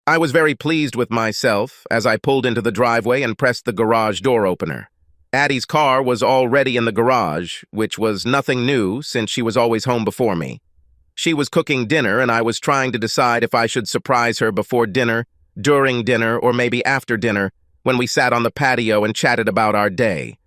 I was very pleased with myself as I pulled into the driveway and pressed the garage door opener. Addie's car was already in the garage, which was nothing new since she was always home before me. She was cooking dinner, and I was trying to decide if I should surprise her before dinner, during dinner, or maybe after dinner, when we sat on the patio and chatted about our day.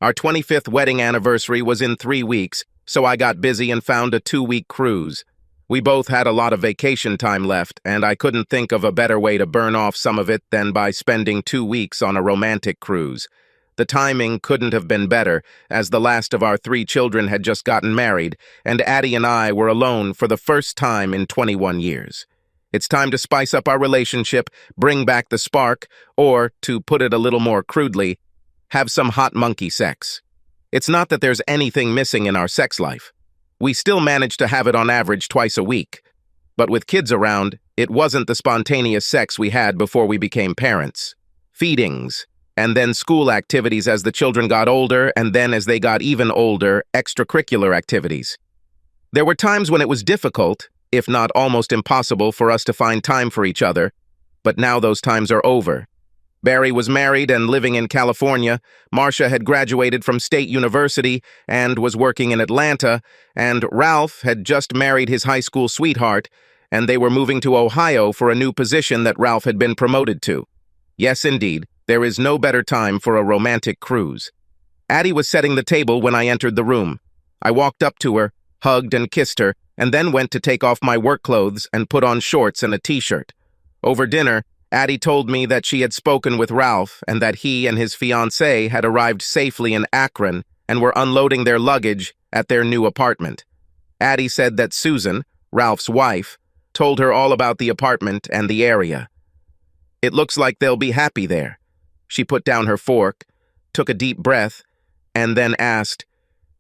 Our 25th wedding anniversary was in 3 weeks, so I got busy and found a 2-week cruise. We both had a lot of vacation time left, and I couldn't think of a better way to burn off some of it than by spending 2 weeks on a romantic cruise. The timing couldn't have been better, as the last of our 3 children had just gotten married, and Addie and I were alone for the first time in 21 years. It's time to spice up our relationship, bring back the spark, or, to put it a little more crudely, have some hot monkey sex. It's not that there's anything missing in our sex life. We still manage to have it on average twice a week. But with kids around, it wasn't the spontaneous sex we had before we became parents. Feedings, and then school activities as the children got older, and then as they got even older, extracurricular activities. There were times when it was difficult, if not almost impossible, for us to find time for each other, but now those times are over. Barry was married and living in California, Marcia had graduated from State University and was working in Atlanta, and Ralph had just married his high school sweetheart, and they were moving to Ohio for a new position that Ralph had been promoted to. Yes, indeed, there is no better time for a romantic cruise. Addie was setting the table when I entered the room. I walked up to her, hugged and kissed her, and then went to take off my work clothes and put on shorts and a t-shirt. Over dinner, Addie told me that she had spoken with Ralph and that he and his fiancée had arrived safely in Akron and were unloading their luggage at their new apartment. Addie said that Susan, Ralph's wife, told her all about the apartment and the area. It looks like they'll be happy there. She put down her fork, took a deep breath, and then asked,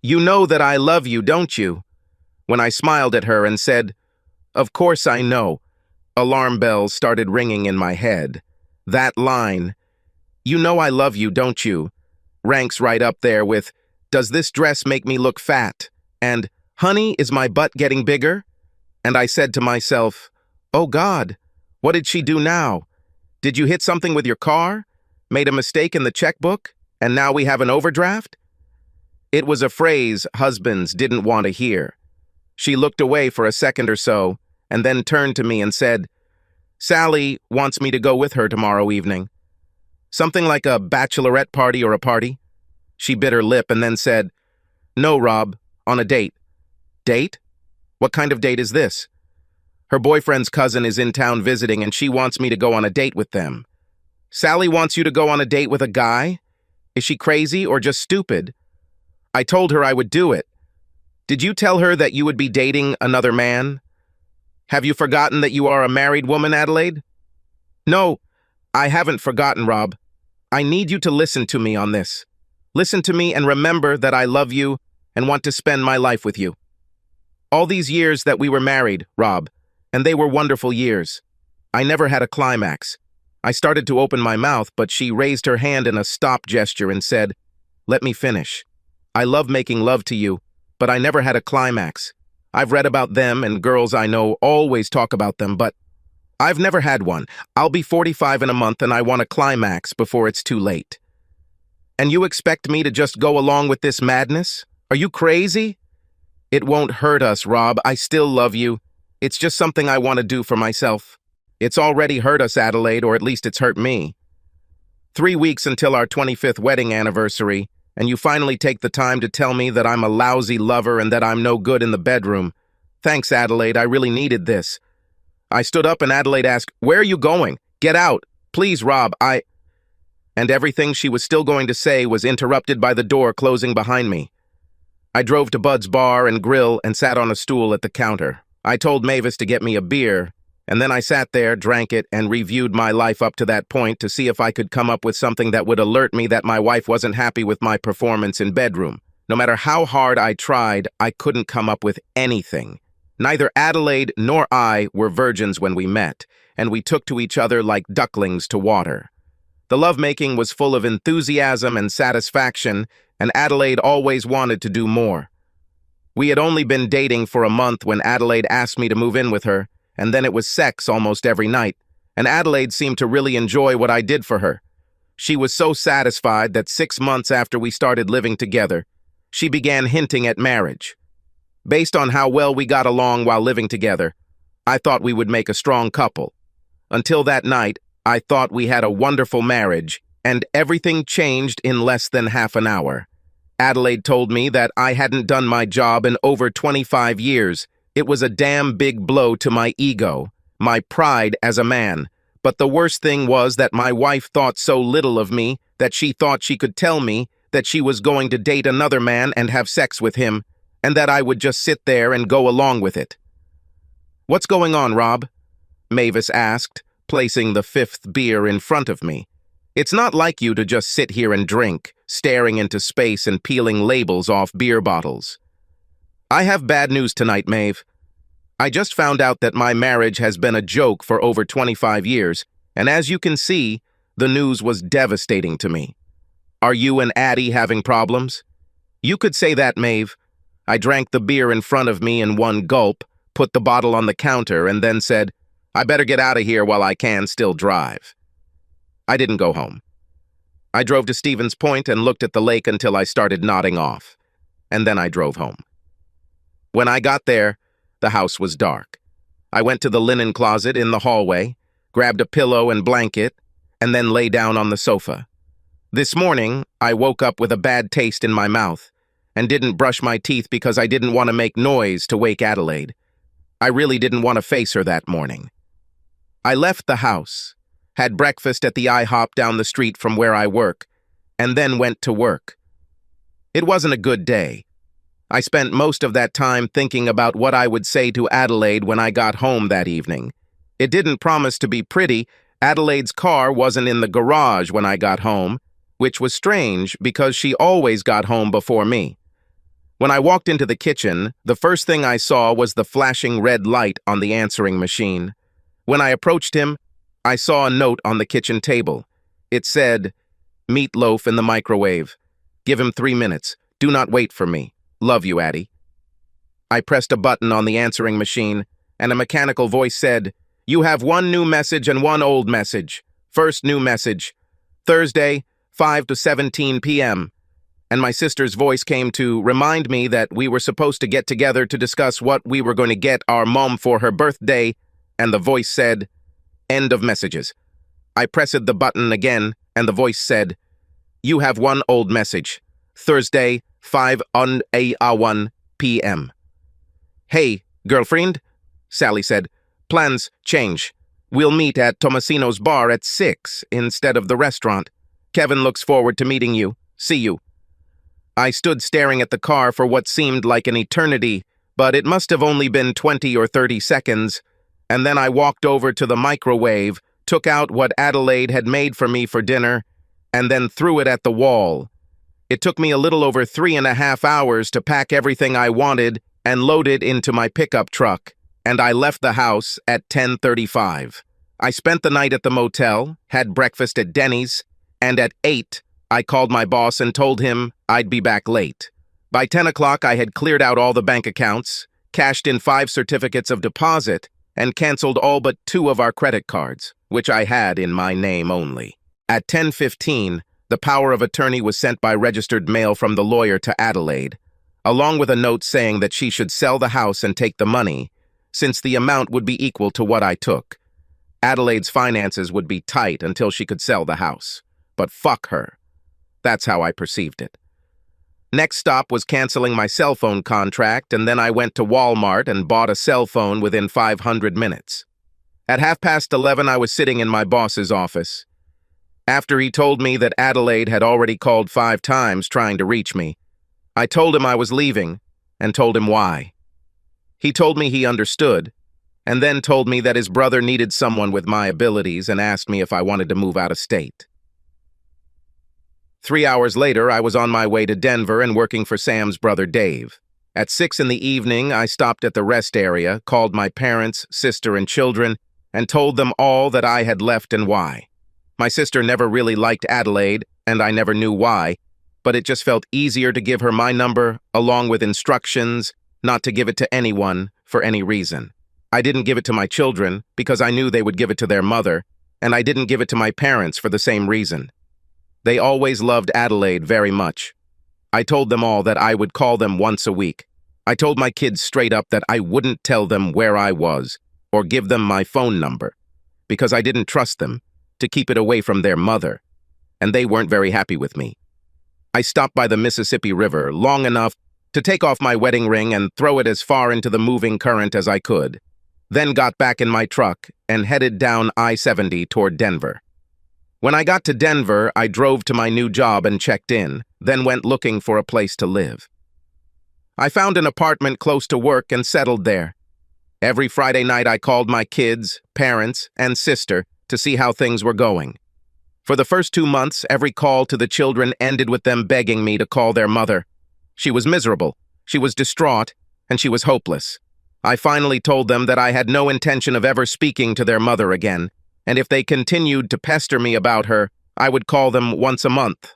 "You know that I love you, don't you?" When I smiled at her and said, "Of course I know," alarm bells started ringing in my head. That line, "You know I love you, don't you?" ranks right up there with, "Does this dress make me look fat?" and "Honey, is my butt getting bigger?" And I said to myself, "Oh God, what did she do now? Did you hit something with your car? Made a mistake in the checkbook? And now we have an overdraft?" It was a phrase husbands didn't want to hear. She looked away for a second or so, and then turned to me and said, "Sally wants me to go with her tomorrow evening. Something like a bachelorette party or a party." She bit her lip and then said, "No, Rob, on a date." "Date? What kind of date is this?" "Her boyfriend's cousin is in town visiting and she wants me to go on a date with them." "Sally wants you to go on a date with a guy? Is she crazy or just stupid?" I told her I would do it. "Did you tell her that you would be dating another man? Have you forgotten that you are a married woman, Adelaide?" "No, I haven't forgotten, Rob. I need you to listen to me on this. Listen to me and remember that I love you and want to spend my life with you. All these years that we were married, Rob, and they were wonderful years. I never had a climax. I started to open my mouth, but she raised her hand in a stop gesture and said, 'Let me finish. I love making love to you, but I never had a climax. I've read about them and girls I know always talk about them, but I've never had one. I'll be 45 in a month and I want a climax before it's too late. And you expect me to just go along with this madness? Are you crazy?' It won't hurt us, Rob. I still love you. It's just something I want to do for myself. It's already hurt us, Adelaide, or at least it's hurt me. 3 weeks until our 25th wedding anniversary, and you finally take the time to tell me that I'm a lousy lover and that I'm no good in the bedroom. Thanks, Adelaide. I really needed this." I stood up and Adelaide asked, "Where are you going? Get out. Please, Rob, And everything she was still going to say was interrupted by the door closing behind me. I drove to Bud's Bar and Grill and sat on a stool at the counter. I told Mavis to get me a beer, and then I sat there, drank it, and reviewed my life up to that point to see if I could come up with something that would alert me that my wife wasn't happy with my performance in bedroom. No matter how hard I tried, I couldn't come up with anything. Neither Adelaide nor I were virgins when we met, and we took to each other like ducklings to water. The lovemaking was full of enthusiasm and satisfaction, and Adelaide always wanted to do more. We had only been dating for a month when Adelaide asked me to move in with her, and then it was sex almost every night, and Adelaide seemed to really enjoy what I did for her. She was so satisfied that 6 months after we started living together, she began hinting at marriage. Based on how well we got along while living together, I thought we would make a strong couple. Until that night, I thought we had a wonderful marriage, and everything changed in less than half an hour. Adelaide told me that I hadn't done my job in over 25 years. It was a damn big blow to my ego, my pride as a man. But the worst thing was that my wife thought so little of me that she thought she could tell me that she was going to date another man and have sex with him, and that I would just sit there and go along with it. "What's going on, Rob?" Mavis asked, placing the 5th beer in front of me. "It's not like you to just sit here and drink, staring into space and peeling labels off beer bottles." "I have bad news tonight, Maeve. I just found out that my marriage has been a joke for over 25 years, and as you can see, the news was devastating to me." "Are you and Addie having problems?" "You could say that, Maeve." I drank the beer in front of me in one gulp, put the bottle on the counter, and then said, "I better get out of here while I can still drive." I didn't go home. I drove to Stevens Point and looked at the lake until I started nodding off, and then I drove home. When I got there, the house was dark. I went to the linen closet in the hallway, grabbed a pillow and blanket, and then lay down on the sofa. This morning, I woke up with a bad taste in my mouth and didn't brush my teeth because I didn't want to make noise to wake Adelaide. I really didn't want to face her that morning. I left the house, had breakfast at the IHOP down the street from where I work, and then went to work. It wasn't a good day. I spent most of that time thinking about what I would say to Adelaide when I got home that evening. It didn't promise to be pretty. Adelaide's car wasn't in the garage when I got home, which was strange because she always got home before me. When I walked into the kitchen, the first thing I saw was the flashing red light on the answering machine. When I approached him, I saw a note on the kitchen table. It said, "Meatloaf in the microwave. Give him 3 minutes. Do not wait for me. Love you, Addie." I pressed a button on the answering machine, and a mechanical voice said, "You have 1 new message and 1 old message. First new message, Thursday, 5 to 17 p.m. And my sister's voice came to remind me that we were supposed to get together to discuss what we were going to get our mom for her birthday, and the voice said, "End of messages." I pressed the button again, and the voice said, "You have 1 old message, Thursday, 5 on a.1 p.m. "Hey, girlfriend," Sally said, "plans change. We'll meet at Tomasino's bar at 6 instead of the restaurant. Kevin looks forward to meeting you. See you." I stood staring at the car for what seemed like an eternity, but it must have only been 20 or 30 seconds, and then I walked over to the microwave, took out what Adelaide had made for me for dinner, and then threw it at the wall. It took me a little over 3.5 hours to pack everything I wanted and load it into my pickup truck, and I left the house at 10:35. I spent the night at the motel, had breakfast at Denny's, and at 8, I called my boss and told him I'd be back late. By 10 o'clock, I had cleared out all the bank accounts, cashed in 5 certificates of deposit, and canceled all but 2 of our credit cards, which I had in my name only. At 10:15, the power of attorney was sent by registered mail from the lawyer to Adelaide, along with a note saying that she should sell the house and take the money, since the amount would be equal to what I took. Adelaide's finances would be tight until she could sell the house. But fuck her. That's how I perceived it. Next stop was canceling my cell phone contract, and then I went to Walmart and bought a cell phone within 500 minutes. At 11:30, I was sitting in my boss's office. After he told me that Adelaide had already called 5 times trying to reach me, I told him I was leaving and told him why. He told me he understood, and then told me that his brother needed someone with my abilities and asked me if I wanted to move out of state. 3 hours later, I was on my way to Denver and working for Sam's brother Dave. At 6 in the evening, I stopped at the rest area, called my parents, sister, and children, and told them all that I had left and why. My sister never really liked Adelaide, and I never knew why, but it just felt easier to give her my number, along with instructions, not to give it to anyone for any reason. I didn't give it to my children because I knew they would give it to their mother, and I didn't give it to my parents for the same reason. They always loved Adelaide very much. I told them all that I would call them once a week. I told my kids straight up that I wouldn't tell them where I was or give them my phone number because I didn't trust them to keep it away from their mother, and they weren't very happy with me. I stopped by the Mississippi River long enough to take off my wedding ring and throw it as far into the moving current as I could, then got back in my truck and headed down I-70 toward Denver. When I got to Denver, I drove to my new job and checked in, then went looking for a place to live. I found an apartment close to work and settled there. Every Friday night I called my kids, parents, and sister to see how things were going. For the first 2 months, every call to the children ended with them begging me to call their mother. She was miserable, she was distraught, and she was hopeless. I finally told them that I had no intention of ever speaking to their mother again, and if they continued to pester me about her, I would call them once a month.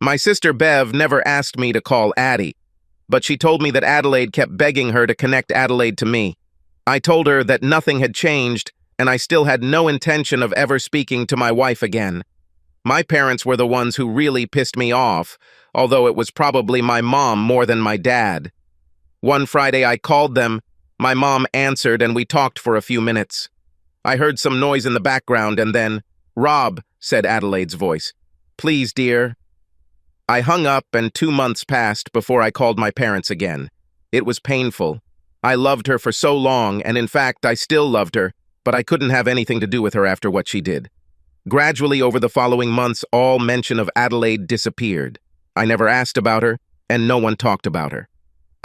My sister Bev never asked me to call Addie, but she told me that Adelaide kept begging her to connect Adelaide to me. I told her that nothing had changed, and I still had no intention of ever speaking to my wife again. My parents were the ones who really pissed me off, although it was probably my mom more than my dad. One Friday I called them, my mom answered, and we talked for a few minutes. I heard some noise in the background and then, "Rob," said Adelaide's voice. "Please, dear." I hung up and 2 months passed before I called my parents again. It was painful. I loved her for so long, and in fact, I still loved her, but I couldn't have anything to do with her after what she did. Gradually, over the following months, all mention of Adelaide disappeared. I never asked about her, and no one talked about her.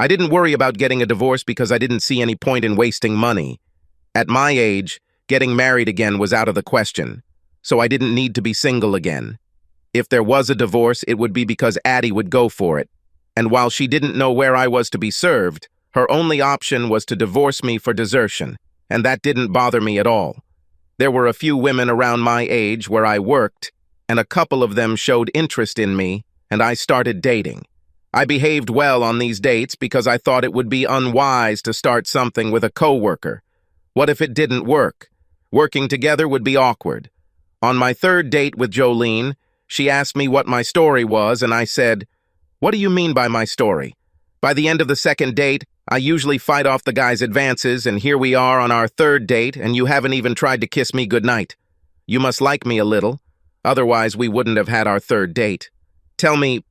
I didn't worry about getting a divorce because I didn't see any point in wasting money. At my age, getting married again was out of the question, so I didn't need to be single again. If there was a divorce, it would be because Addie would go for it, and while she didn't know where I was to be served, her only option was to divorce me for desertion, and that didn't bother me at all. There were a few women around my age where I worked, and a couple of them showed interest in me, and I started dating. I behaved well on these dates because I thought it would be unwise to start something with a coworker. What if it didn't work? Working together would be awkward. On my third date with Jolene, she asked me what my story was, and I said, "What do you mean by my story?" By the end of the second date, I usually fight off the guy's advances, and here we are on our third date, and you haven't even tried to kiss me goodnight. You must like me a little, otherwise we wouldn't have had our third date. Tell me.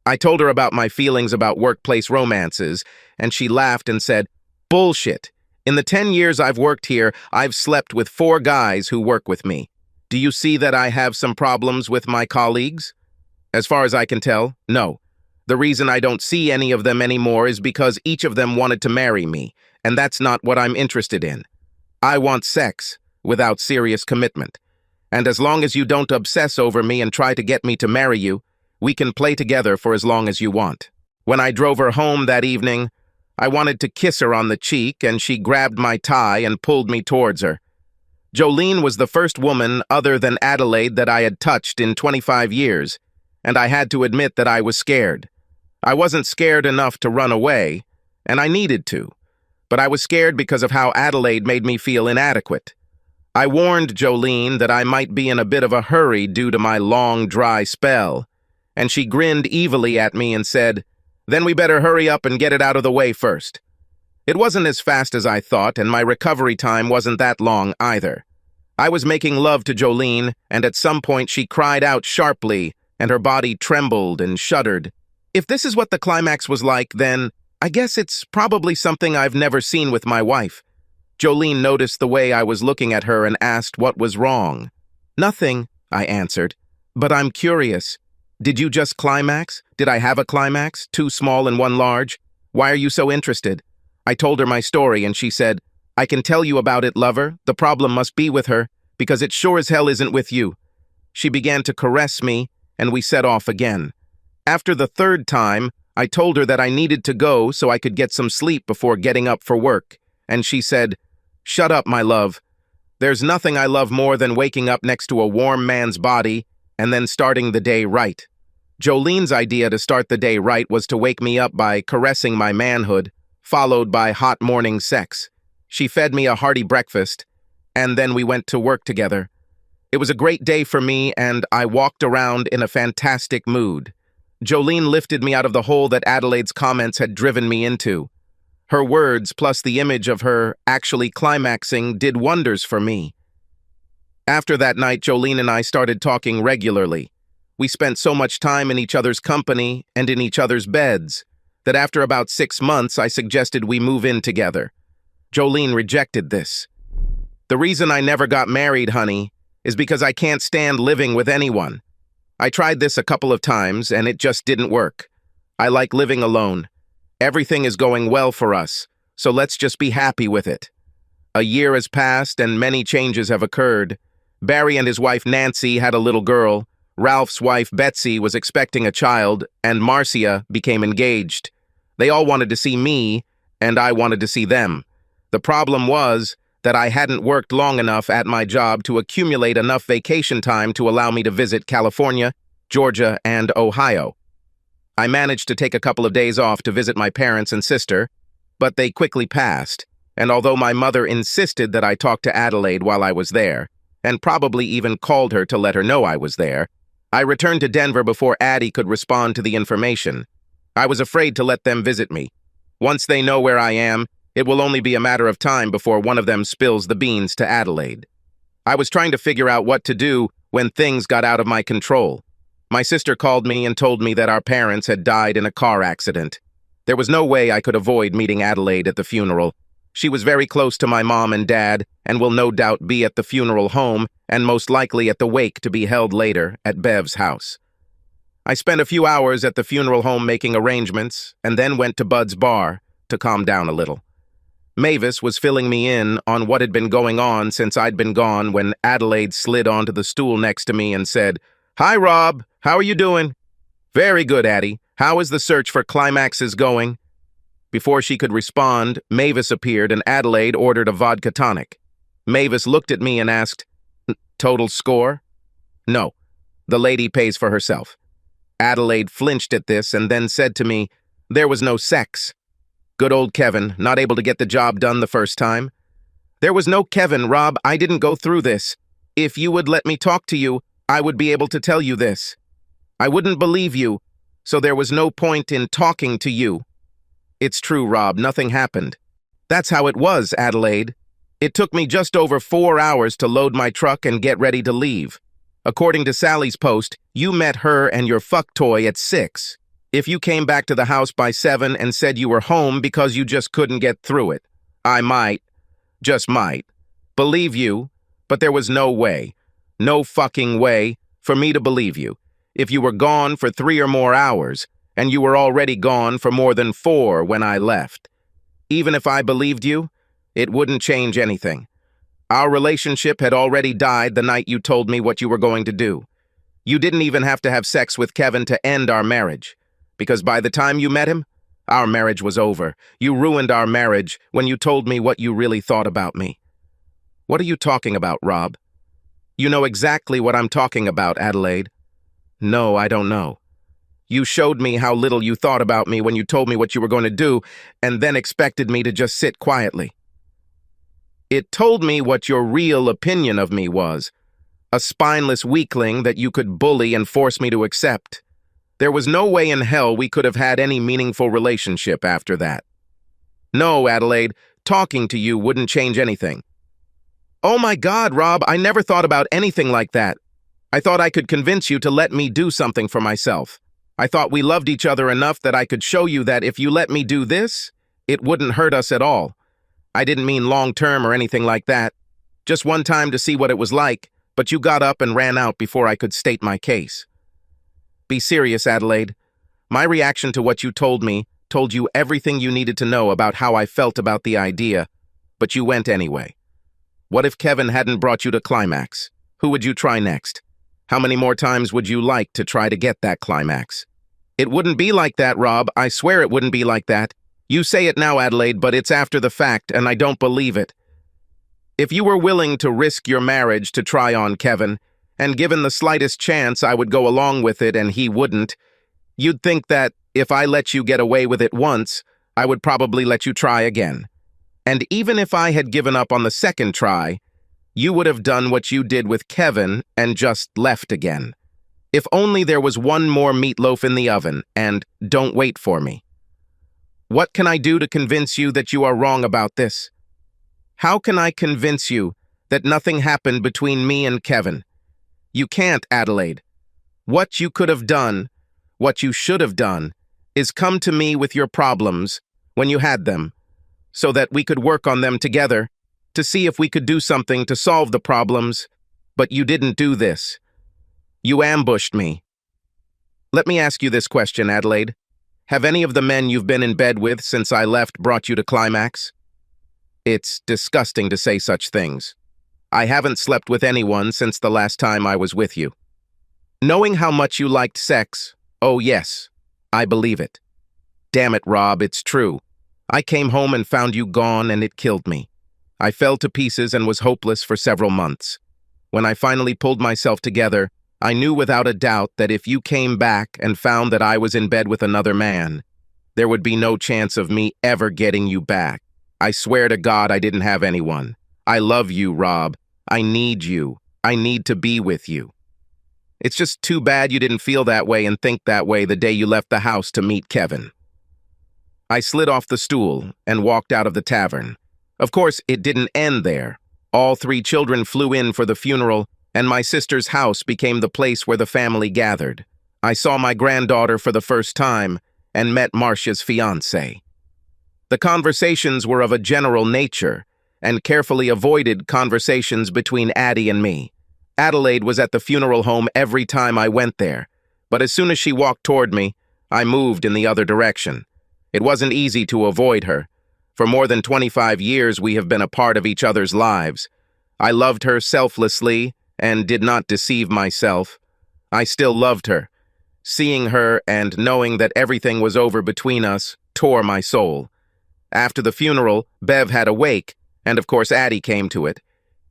I told her about my feelings about workplace romances, and she laughed and said, "Bullshit. In the 10 years I've worked here, I've slept with 4 guys who work with me. Do you see that I have some problems with my colleagues?" As far as I can tell, no. The reason I don't see any of them anymore is because each of them wanted to marry me, and that's not what I'm interested in. I want sex, without serious commitment. And as long as you don't obsess over me and try to get me to marry you, we can play together for as long as you want. When I drove her home that evening, I wanted to kiss her on the cheek, and she grabbed my tie and pulled me towards her. Jolene was the first woman other than Adelaide that I had touched in 25 years, and I had to admit that I was scared. I wasn't scared enough to run away, and I needed to, but I was scared because of how Adelaide made me feel inadequate. I warned Jolene that I might be in a bit of a hurry due to my long, dry spell, and she grinned evilly at me and said, "Then we better hurry up and get it out of the way first." It wasn't as fast as I thought, and my recovery time wasn't that long either. I was making love to Jolene, and at some point she cried out sharply, and her body trembled and shuddered. If this is what the climax was like, then I guess it's probably something I've never seen with my wife. Jolene noticed the way I was looking at her and asked what was wrong. "Nothing," I answered, "but I'm curious. Did you just climax? Did I have a climax? 2 small and 1 large? Why are you so interested?" I told her my story, and she said, "I can tell you about it, lover. The problem must be with her, because it sure as hell isn't with you." She began to caress me, and we set off again. After the 3rd time, I told her that I needed to go so I could get some sleep before getting up for work, and she said, "Shut up, my love. There's nothing I love more than waking up next to a warm man's body and then starting the day right." Jolene's idea to start the day right was to wake me up by caressing my manhood, followed by hot morning sex. She fed me a hearty breakfast, and then we went to work together. It was a great day for me, and I walked around in a fantastic mood. Jolene lifted me out of the hole that Adelaide's comments had driven me into. Her words, plus the image of her actually climaxing, did wonders for me. After that night, Jolene and I started talking regularly. We spent so much time in each other's company and in each other's beds that after about 6 months, I suggested we move in together. Jolene rejected this. The reason I never got married, honey, is because I can't stand living with anyone. I tried this a couple of times, and it just didn't work. I like living alone. Everything is going well for us, so let's just be happy with it. A year has passed, and many changes have occurred. Barry and his wife Nancy had a little girl, Ralph's wife Betsy was expecting a child, and Marcia became engaged. They all wanted to see me, and I wanted to see them. The problem was that I hadn't worked long enough at my job to accumulate enough vacation time to allow me to visit California, Georgia, and Ohio. I managed to take a couple of days off to visit my parents and sister, but they quickly passed, and although my mother insisted that I talk to Adelaide while I was there, and probably even called her to let her know I was there, I returned to Denver before Addie could respond to the information. I was afraid to let them visit me. Once they know where I am, it will only be a matter of time before one of them spills the beans to Adelaide. I was trying to figure out what to do when things got out of my control. My sister called me and told me that our parents had died in a car accident. There was no way I could avoid meeting Adelaide at the funeral. She was very close to my mom and dad and will no doubt be at the funeral home and most likely at the wake to be held later at Bev's house. I spent a few hours at the funeral home making arrangements and then went to Bud's bar to calm down a little. Mavis was filling me in on what had been going on since I'd been gone when Adelaide slid onto the stool next to me and said, "Hi, Rob. How are you doing?" "Very good, Addie. How is the search for climaxes going?" Before she could respond, Mavis appeared and Adelaide ordered a vodka tonic. Mavis looked at me and asked, "Total score?" "No. The lady pays for herself." Adelaide flinched at this and then said to me, "There was no sex." Good old Kevin, not able to get the job done the first time. "There was no Kevin, Rob. I didn't go through this. If you would let me talk to you, I would be able to tell you this. I wouldn't believe you, so there was no point in talking to you." "It's true, Rob. Nothing happened." "That's how it was, Adelaide. It took me just over 4 hours to load my truck and get ready to leave. According to Sally's post, you met her and your fuck toy at 6. If you came back to the house by 7 and said you were home because you just couldn't get through it, I might, just might, believe you, but there was no way, no fucking way, for me to believe you. If you were gone for 3 or more hours, and you were already gone for more than 4 when I left. Even if I believed you, it wouldn't change anything. Our relationship had already died the night you told me what you were going to do. You didn't even have to have sex with Kevin to end our marriage, because by the time you met him, our marriage was over. You ruined our marriage when you told me what you really thought about me." "What are you talking about, Rob?" "You know exactly what I'm talking about, Adelaide." "No, I don't know. You showed me how little you thought about me when you told me what you were going to do, and then expected me to just sit quietly. It told me what your real opinion of me was, a spineless weakling that you could bully and force me to accept. There was no way in hell we could have had any meaningful relationship after that. No, Adelaide, talking to you wouldn't change anything." "Oh my God, Rob, I never thought about anything like that. I thought I could convince you to let me do something for myself. I thought we loved each other enough that I could show you that if you let me do this, it wouldn't hurt us at all. I didn't mean long-term or anything like that. Just one time to see what it was like, but you got up and ran out before I could state my case." "Be serious, Adelaide. My reaction to what you told me told you everything you needed to know about how I felt about the idea, but you went anyway. What if Kevin hadn't brought you to climax? Who would you try next? How many more times would you like to try to get that climax?" "It wouldn't be like that, Rob. I swear it wouldn't be like that. You say it now, Adelaide, but it's after the fact, and I don't believe it. If you were willing to risk your marriage to try on Kevin, and given the slightest chance I would go along with it and he wouldn't, you'd think that if I let you get away with it once, I would probably let you try again. And even if I had given up on the second try, you would have done what you did with Kevin and just left again. If only there was one more meatloaf in the oven, and don't wait for me. What can I do to convince you that you are wrong about this? How can I convince you that nothing happened between me and Kevin? You can't, Adelaide. What you could have done, what you should have done, is come to me with your problems when you had them, so that we could work on them together to see if we could do something to solve the problems, but you didn't do this. You ambushed me. Let me ask you this question, Adelaide. Have any of the men you've been in bed with since I left brought you to climax? It's disgusting to say such things. I haven't slept with anyone since the last time I was with you. Knowing how much you liked sex, oh yes, I believe it. Damn it, Rob, it's true. I came home and found you gone and it killed me. I fell to pieces and was hopeless for several months. When I finally pulled myself together, I knew without a doubt that if you came back and found that I was in bed with another man, there would be no chance of me ever getting you back. I swear to God I didn't have anyone. I love you, Rob. I need you. I need to be with you. It's just too bad you didn't feel that way and think that way the day you left the house to meet Kevin. I slid off the stool and walked out of the tavern. Of course, it didn't end there. All 3 children flew in for the funeral, and my sister's house became the place where the family gathered. I saw my granddaughter for the first time and met Marcia's fiancé. The conversations were of a general nature, and carefully avoided conversations between Addie and me. Adelaide was at the funeral home every time I went there, but as soon as she walked toward me, I moved in the other direction. It wasn't easy to avoid her. For more than 25 years, we have been a part of each other's lives. I loved her selflessly and did not deceive myself. I still loved her. Seeing her and knowing that everything was over between us tore my soul. After the funeral, Bev had a wake, and of course Addie came to it.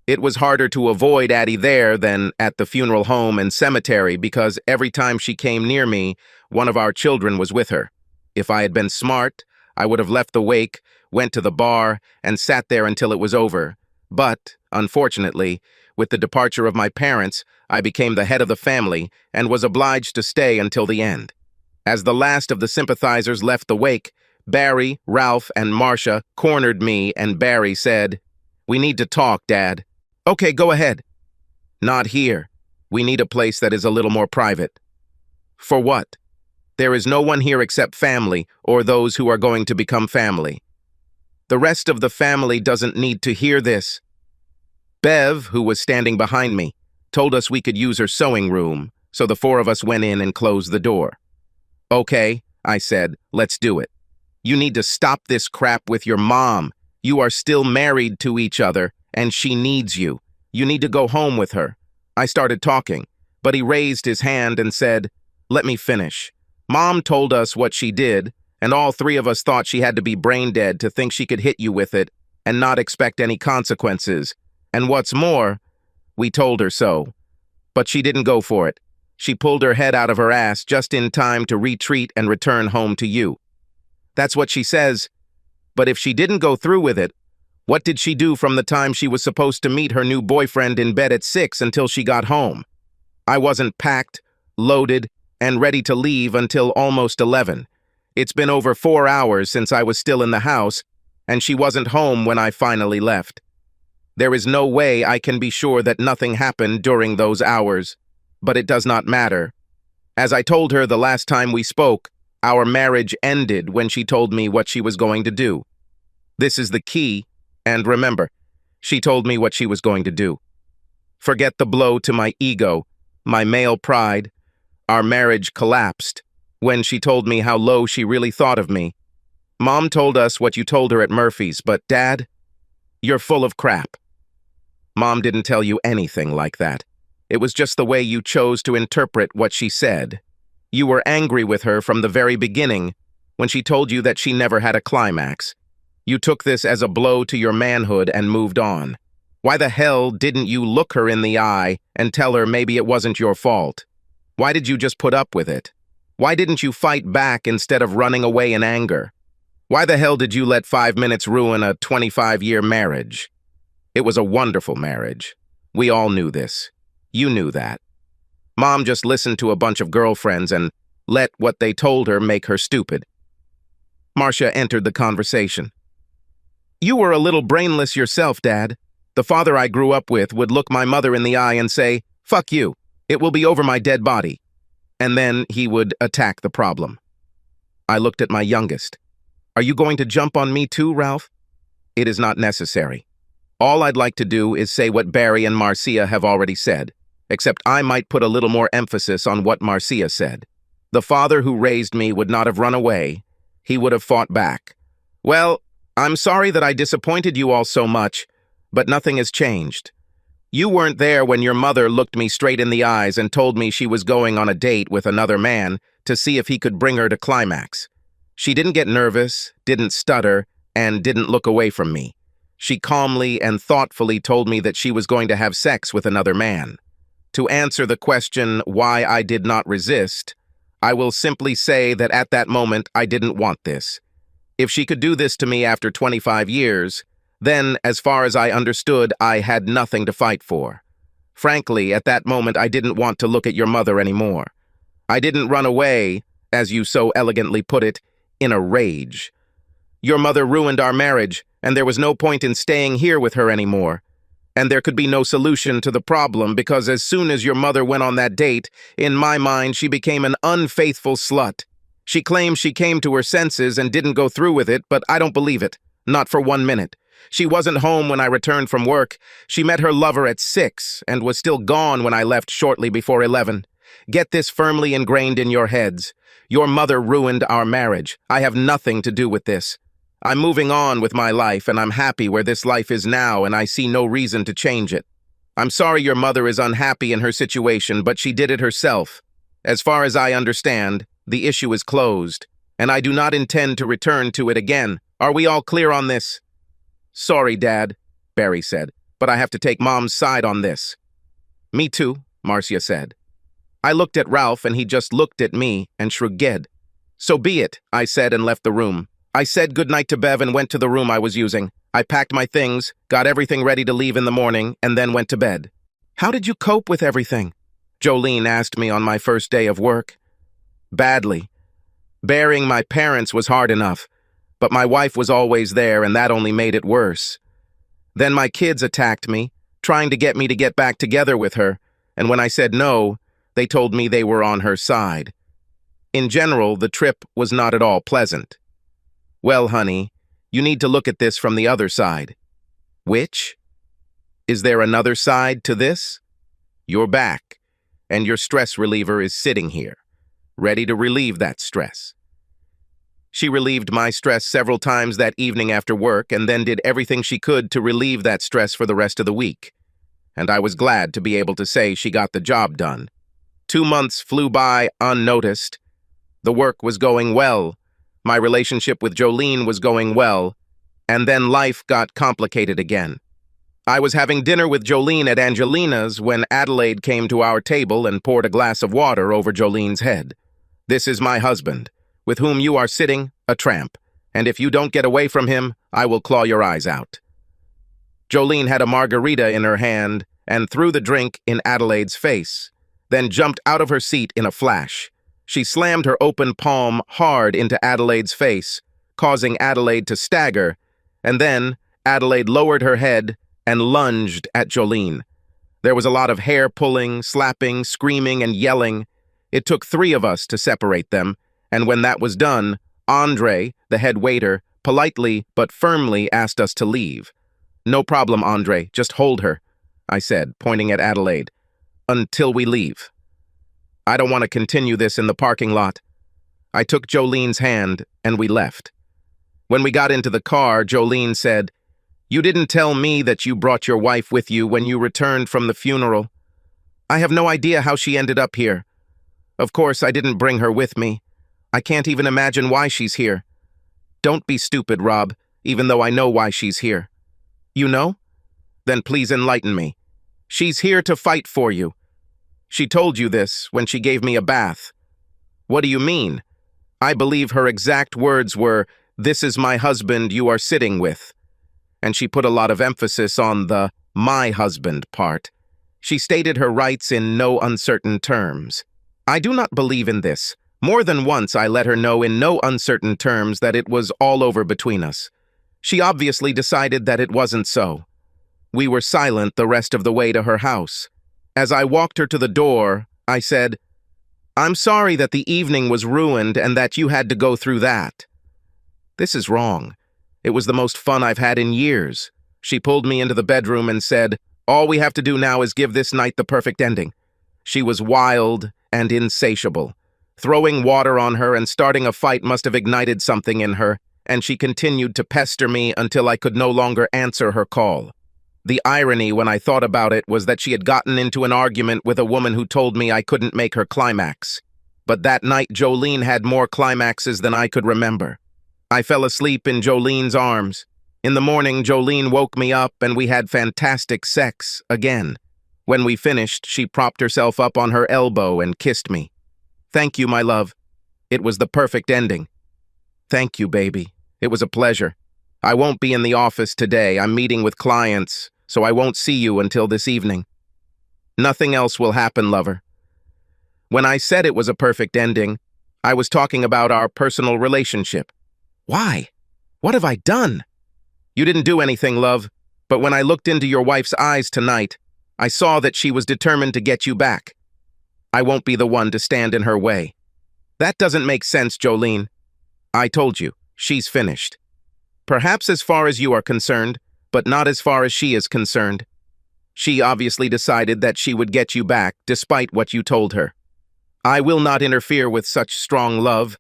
It was harder to avoid Addie there than at the funeral home and cemetery because every time she came near me, one of our children was with her. If I had been smart, I would have left the wake, went to the bar, and sat there until it was over. But, unfortunately, with the departure of my parents, I became the head of the family and was obliged to stay until the end. As the last of the sympathizers left the wake, Barry, Ralph, and Marcia cornered me, and Barry said, "We need to talk, Dad." "Okay, go ahead." "Not here. We need a place that is a little more private." "For what?" "There is no one here except family, or those who are going to become family. The rest of the family doesn't need to hear this." Bev, who was standing behind me, told us we could use her sewing room, so the 4 of us went in and closed the door. "Okay," I said, "let's do it. You need to stop this crap with your mom. You are still married to each other, and she needs you. You need to go home with her." I started talking, but he raised his hand and said, "Let me finish. Mom told us what she did, and all 3 of us thought she had to be brain dead to think she could hit you with it and not expect any consequences. And what's more, we told her so. But she didn't go for it. She pulled her head out of her ass just in time to retreat and return home to you. That's what she says. But if she didn't go through with it, what did she do from the time she was supposed to meet her new boyfriend in bed at 6 until she got home? I wasn't packed, loaded, and ready to leave until almost 11. It's been over 4 hours since I was still in the house, and she wasn't home when I finally left. There is no way I can be sure that nothing happened during those hours, but it does not matter. As I told her the last time we spoke, our marriage ended when she told me what she was going to do. This is the key, and remember, she told me what she was going to do. Forget the blow to my ego, my male pride. Our marriage collapsed when she told me how low she really thought of me. Mom told us what you told her at Murphy's, but Dad, you're full of crap. Mom didn't tell you anything like that. It was just the way you chose to interpret what she said. You were angry with her from the very beginning when she told you that she never had a climax. You took this as a blow to your manhood and moved on. Why the hell didn't you look her in the eye and tell her maybe it wasn't your fault? Why did you just put up with it? Why didn't you fight back instead of running away in anger? Why the hell did you let 5 minutes ruin a 25-year marriage? It was a wonderful marriage. We all knew this. You knew that. Mom just listened to a bunch of girlfriends and let what they told her make her stupid. Marcia entered the conversation. You were a little brainless yourself, Dad. The father I grew up with would look my mother in the eye and say, "Fuck you. It will be over my dead body." And then he would attack the problem. I looked at my youngest. Are you going to jump on me too, Ralph? It is not necessary. All I'd like to do is say what Barry and Marcia have already said, except I might put a little more emphasis on what Marcia said. The father who raised me would not have run away. He would have fought back. Well, I'm sorry that I disappointed you all so much, but nothing has changed. You weren't there when your mother looked me straight in the eyes and told me she was going on a date with another man to see if he could bring her to climax. She didn't get nervous, didn't stutter, and didn't look away from me. She calmly and thoughtfully told me that she was going to have sex with another man. To answer the question why I did not resist, I will simply say that at that moment I didn't want this. If she could do this to me after 25 years, then, as far as I understood, I had nothing to fight for. Frankly, at that moment I didn't want to look at your mother anymore. I didn't run away, as you so elegantly put it, in a rage. Your mother ruined our marriage, and there was no point in staying here with her anymore. And there could be no solution to the problem because as soon as your mother went on that date, in my mind she became an unfaithful slut. She claims she came to her senses and didn't go through with it, but I don't believe it. Not for 1 minute. She wasn't home when I returned from work. She met her lover at 6 and was still gone when I left shortly before 11. Get this firmly ingrained in your heads. Your mother ruined our marriage. I have nothing to do with this. I'm moving on with my life, and I'm happy where this life is now, and I see no reason to change it. I'm sorry your mother is unhappy in her situation, but she did it herself. As far as I understand, the issue is closed, and I do not intend to return to it again. Are we all clear on this? Sorry, Dad, Barry said, but I have to take Mom's side on this. Me too, Marcia said. I looked at Ralph, and he just looked at me and shrugged. So be it, I said and left the room. I said goodnight to Bev and went to the room I was using. I packed my things, got everything ready to leave in the morning, and then went to bed. How did you cope with everything? Jolene asked me on my first day of work. Badly. Burying my parents was hard enough, but my wife was always there, and that only made it worse. Then my kids attacked me, trying to get me to get back together with her, and when I said no, they told me they were on her side. In general, the trip was not at all pleasant. Well, honey, you need to look at this from the other side. Which? Is there another side to this? You're back, and your stress reliever is sitting here, ready to relieve that stress. She relieved my stress several times that evening after work and then did everything she could to relieve that stress for the rest of the week. And I was glad to be able to say she got the job done. 2 months flew by unnoticed. The work was going well. My relationship with Jolene was going well. And then life got complicated again. I was having dinner with Jolene at Angelina's when Adelaide came to our table and poured a glass of water over Jolene's head. This is my husband, with whom you are sitting, a tramp, and if you don't get away from him, I will claw your eyes out. Jolene had a margarita in her hand and threw the drink in Adelaide's face, then jumped out of her seat in a flash. She slammed her open palm hard into Adelaide's face, causing Adelaide to stagger, and then Adelaide lowered her head and lunged at Jolene. There was a lot of hair pulling, slapping, screaming, and yelling. It took 3 of us to separate them, and when that was done, Andre, the head waiter, politely but firmly asked us to leave. No problem, Andre, just hold her, I said, pointing at Adelaide, until we leave. I don't want to continue this in the parking lot. I took Jolene's hand, and we left. When we got into the car, Jolene said, "You didn't tell me that you brought your wife with you when you returned from the funeral. I have no idea how she ended up here. Of course, I didn't bring her with me. I can't even imagine why she's here. Don't be stupid, Rob, even though I know why she's here. You know? Then please enlighten me. She's here to fight for you. She told you this when she gave me a bath. What do you mean? I believe her exact words were, "This is my husband you are sitting with." And she put a lot of emphasis on the "my husband" part. She stated her rights in no uncertain terms. I do not believe in this. More than once I let her know in no uncertain terms that it was all over between us. She obviously decided that it wasn't so. We were silent the rest of the way to her house. As I walked her to the door, I said, "I'm sorry that the evening was ruined and that you had to go through that." "This is wrong. It was the most fun I've had in years." She pulled me into the bedroom and said, "All we have to do now is give this night the perfect ending." She was wild and insatiable. Throwing water on her and starting a fight must have ignited something in her, and she continued to pester me until I could no longer answer her call. The irony when I thought about it was that she had gotten into an argument with a woman who told me I couldn't make her climax. But that night Jolene had more climaxes than I could remember. I fell asleep in Jolene's arms. In the morning, Jolene woke me up and we had fantastic sex again. When we finished, she propped herself up on her elbow and kissed me. "Thank you, my love. It was the perfect ending." "Thank you, baby. It was a pleasure. I won't be in the office today. I'm meeting with clients, so I won't see you until this evening." "Nothing else will happen, lover." When I said it was a perfect ending, I was talking about our personal relationship. "Why? What have I done?" "You didn't do anything, love, but when I looked into your wife's eyes tonight, I saw that she was determined to get you back. I won't be the one to stand in her way." "That doesn't make sense, Jolene." "I told you, she's finished. Perhaps as far as you are concerned, but not as far as she is concerned. She obviously decided that she would get you back, despite what you told her. I will not interfere with such strong love.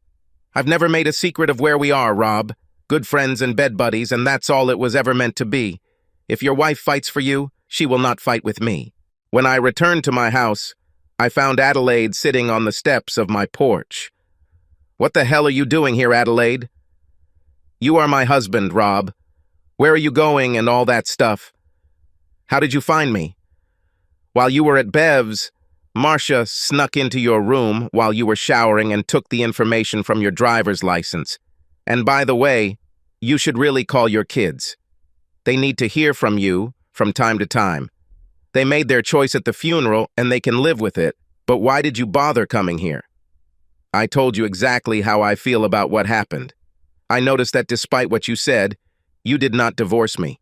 I've never made a secret of where we are, Rob. Good friends and bed buddies, and that's all it was ever meant to be. If your wife fights for you, she will not fight with me." When I returned to my house, I found Adelaide sitting on the steps of my porch. "What the hell are you doing here, Adelaide?" "You are my husband, Rob. Where are you going and all that stuff?" "How did you find me?" "While you were at Bev's, Marcia snuck into your room while you were showering and took the information from your driver's license. And by the way, you should really call your kids. They need to hear from you from time to time. They made their choice at the funeral and they can live with it, but why did you bother coming here?" "I told you exactly how I feel about what happened. I noticed that despite what you said, you did not divorce me.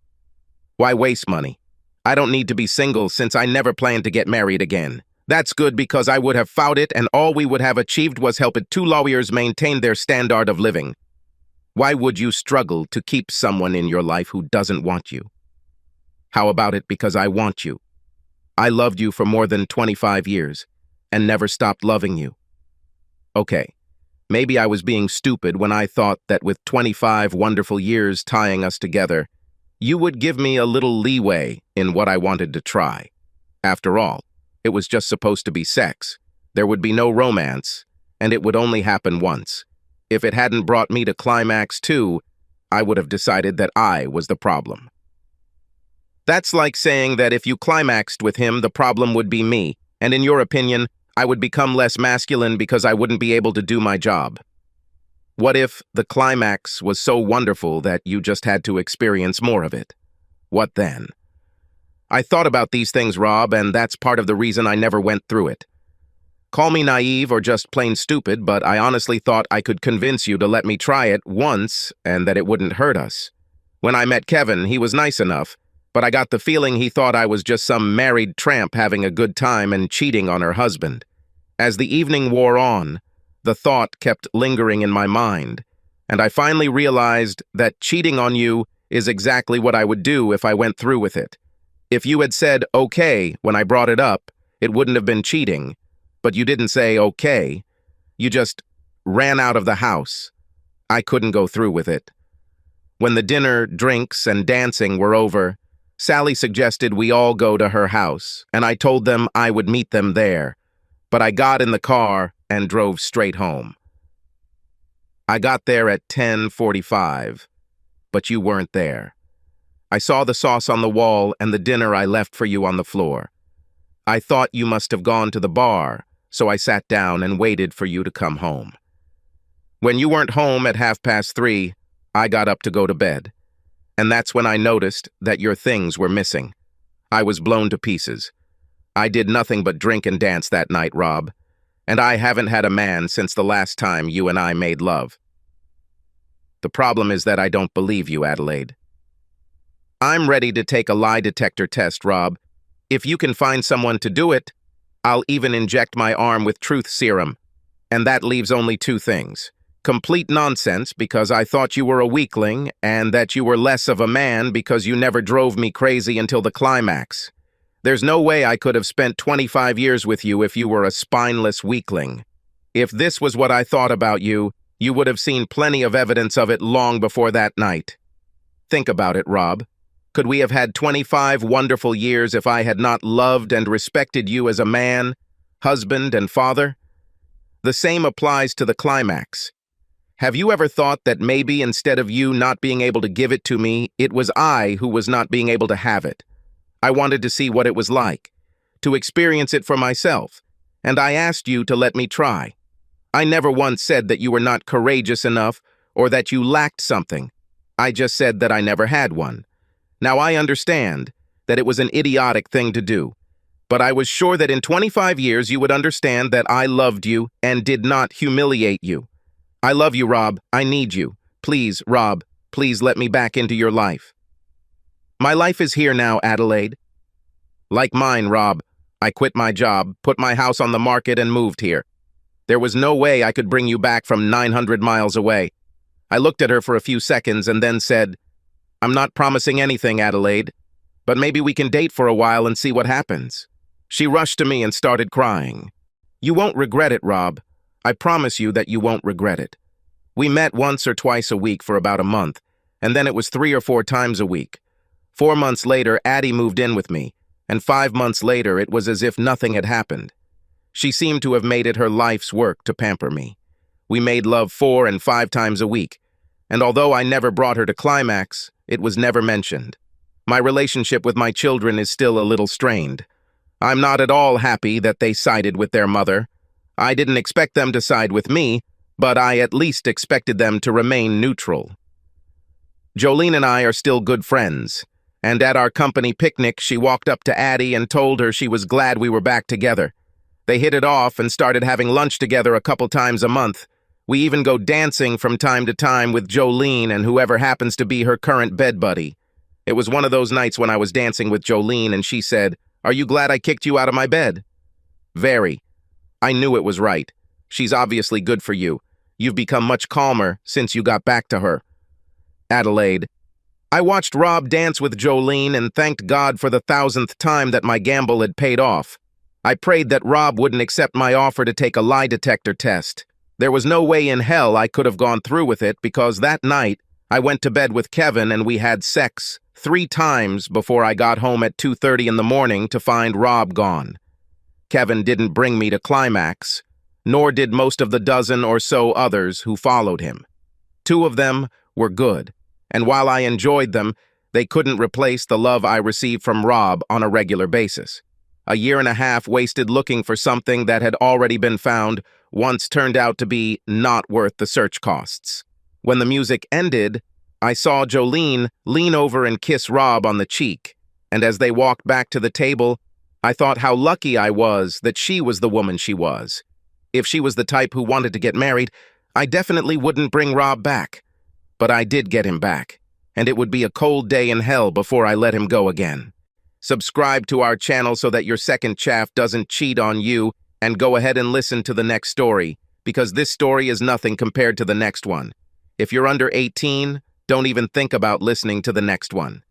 Why waste money? I don't need to be single since I never plan to get married again. That's good because I would have fought it and all we would have achieved was helping two lawyers maintain their standard of living. Why would you struggle to keep someone in your life who doesn't want you? How about it because I want you? I loved you for more than 25 years and never stopped loving you. Okay, maybe I was being stupid when I thought that with 25 wonderful years tying us together, you would give me a little leeway in what I wanted to try. After all, it was just supposed to be sex. There would be no romance, and it would only happen once. If it hadn't brought me to climax 2, I would have decided that I was the problem. That's like saying that if you climaxed with him, the problem would be me, and in your opinion, I would become less masculine because I wouldn't be able to do my job. What if the climax was so wonderful that you just had to experience more of it? What then? I thought about these things, Rob, and that's part of the reason I never went through it. Call me naive or just plain stupid, but I honestly thought I could convince you to let me try it once and that it wouldn't hurt us. When I met Kevin, he was nice enough, but I got the feeling he thought I was just some married tramp having a good time and cheating on her husband. As the evening wore on, the thought kept lingering in my mind, and I finally realized that cheating on you is exactly what I would do if I went through with it. If you had said okay when I brought it up, it wouldn't have been cheating, but you didn't say okay. You just ran out of the house. I couldn't go through with it. When the dinner, drinks, and dancing were over, Sally suggested we all go to her house, and I told them I would meet them there, but I got in the car and drove straight home. I got there at 10:45, but you weren't there. I saw the sauce on the wall and the dinner I left for you on the floor. I thought you must have gone to the bar, so I sat down and waited for you to come home. When you weren't home at 3:30, I got up to go to bed. And that's when I noticed that your things were missing. I was blown to pieces. I did nothing but drink and dance that night, Rob. And I haven't had a man since the last time you and I made love. The problem is that I don't believe you, Adelaide. I'm ready to take a lie detector test, Rob. If you can find someone to do it, I'll even inject my arm with truth serum. And that leaves only two things. Complete nonsense because I thought you were a weakling, and that you were less of a man because you never drove me crazy until the climax. There's no way I could have spent 25 years with you if you were a spineless weakling. If this was what I thought about you, you would have seen plenty of evidence of it long before that night. Think about it, Rob. Could we have had 25 wonderful years if I had not loved and respected you as a man, husband, and father? The same applies to the climax. Have you ever thought that maybe instead of you not being able to give it to me, it was I who was not being able to have it? I wanted to see what it was like, to experience it for myself, and I asked you to let me try. I never once said that you were not courageous enough or that you lacked something. I just said that I never had one. Now I understand that it was an idiotic thing to do, but I was sure that in 25 years you would understand that I loved you and did not humiliate you. I love you, Rob. I need you. Please, Rob, please let me back into your life. My life is here now, Adelaide. Like mine, Rob. I quit my job, put my house on the market, and moved here. There was no way I could bring you back from 900 miles away. I looked at her for a few seconds and then said, I'm not promising anything, Adelaide, but maybe we can date for a while and see what happens. She rushed to me and started crying. You won't regret it, Rob. I promise you that you won't regret it. We met once or twice a week for about a month, and then it was 3 or 4 times a week. 4 months later, Addie moved in with me, and 5 months later, it was as if nothing had happened. She seemed to have made it her life's work to pamper me. We made love 4 and 5 times a week, and although I never brought her to climax, it was never mentioned. My relationship with my children is still a little strained. I'm not at all happy that they sided with their mother. I didn't expect them to side with me, but I at least expected them to remain neutral. Jolene and I are still good friends, and at our company picnic, she walked up to Addie and told her she was glad we were back together. They hit it off and started having lunch together a couple times a month. We even go dancing from time to time with Jolene and whoever happens to be her current bed buddy. It was one of those nights when I was dancing with Jolene and she said, "Are you glad I kicked you out of my bed?" Very. I knew it was right. She's obviously good for you. You've become much calmer since you got back to her. Adelaide. I watched Rob dance with Jolene and thanked God for the 1,000th time that my gamble had paid off. I prayed that Rob wouldn't accept my offer to take a lie detector test. There was no way in hell I could have gone through with it because that night I went to bed with Kevin and we had sex 3 times before I got home at 2:30 in the morning to find Rob gone. Kevin didn't bring me to climax, nor did most of the dozen or so others who followed him. 2 of them were good, and while I enjoyed them, they couldn't replace the love I received from Rob on a regular basis. A 1.5 years wasted looking for something that had already been found once turned out to be not worth the search costs. When the music ended, I saw Jolene lean over and kiss Rob on the cheek, and as they walked back to the table, I thought how lucky I was that she was the woman she was. If she was the type who wanted to get married, I definitely wouldn't bring Rob back. But I did get him back, and it would be a cold day in hell before I let him go again. Subscribe to our channel so that your second chaff doesn't cheat on you, and go ahead and listen to the next story, because this story is nothing compared to the next one. If you're under 18, don't even think about listening to the next one.